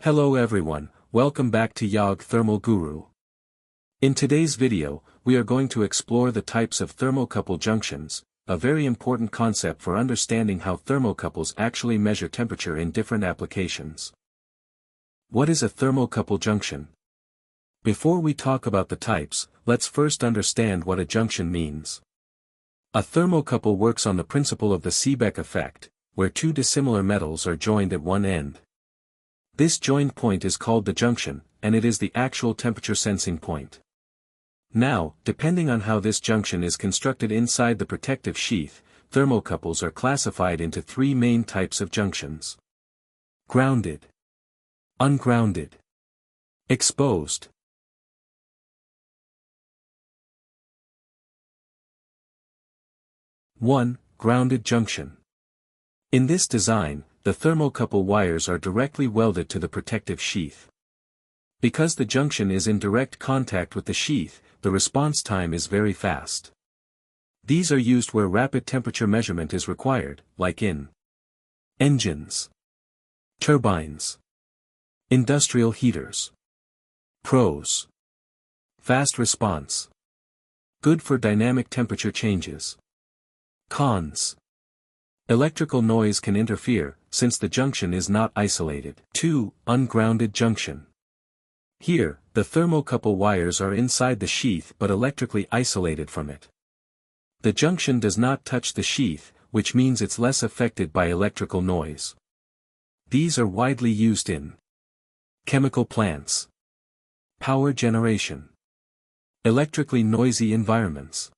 Hello everyone, welcome back to Yog Thermal Guru. In today's video, we are going to explore the types of thermocouple junctions, a very important concept for understanding how thermocouples actually measure temperature in different applications. What is a thermocouple junction? Before we talk about the types, let's first understand what a junction means. A thermocouple works on the principle of the Seebeck effect, where two dissimilar metals are joined at one end. This joined point is called the junction, and it is the actual temperature sensing point. Now, depending on how this junction is constructed inside the protective sheath, thermocouples are classified into three main types of junctions: grounded, ungrounded, exposed. One, grounded junction. In this design, the thermocouple wires are directly welded to the protective sheath. Because the junction is in direct contact with the sheath, the response time is very fast. These are used where rapid temperature measurement is required, like in engines, turbines, industrial heaters. Pros: fast response, good for dynamic temperature changes. Cons: electrical noise can interfere, since the junction is not isolated. 2. Ungrounded junction. Here, the thermocouple wires are inside the sheath but electrically isolated from it. The junction does not touch the sheath, which means it's less affected by electrical noise. These are widely used in chemical plants, power generation, electrically noisy environments.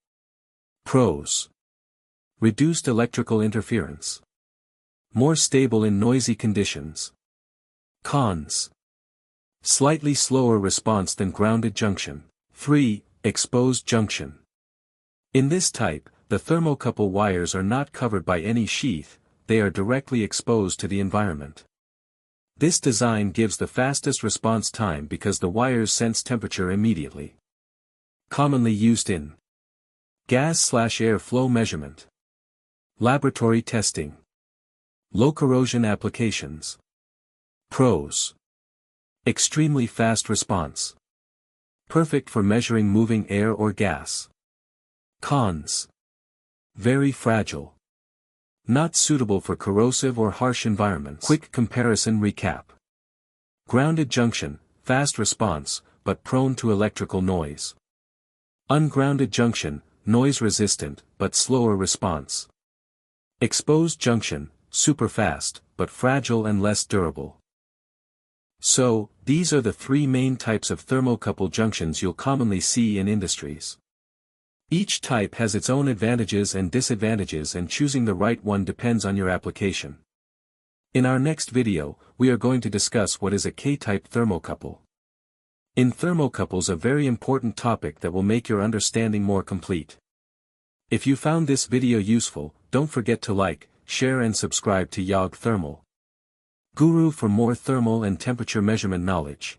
Pros: reduced electrical interference, more stable in noisy conditions. Cons: slightly slower response than grounded junction. 3. Exposed junction. In this type, the thermocouple wires are not covered by any sheath, they are directly exposed to the environment. This design gives the fastest response time because the wires sense temperature immediately. Commonly used in gas/air flow measurement, laboratory testing, low corrosion applications. Pros: extremely fast response, perfect for measuring moving air or gas. Cons: very fragile, not suitable for corrosive or harsh environments. Quick comparison recap. Grounded junction, fast response, but prone to electrical noise. Ungrounded junction, noise resistant, but slower response. Exposed junction, super fast, but fragile and less durable. So, these are the three main types of thermocouple junctions you'll commonly see in industries. Each type has its own advantages and disadvantages, and choosing the right one depends on your application. In our next video, we are going to discuss what is a K-type thermocouple. In thermocouples, a very important topic that will make your understanding more complete. If you found this video useful, don't forget to like, share and subscribe to Yog Thermal Guru for more thermal and temperature measurement knowledge.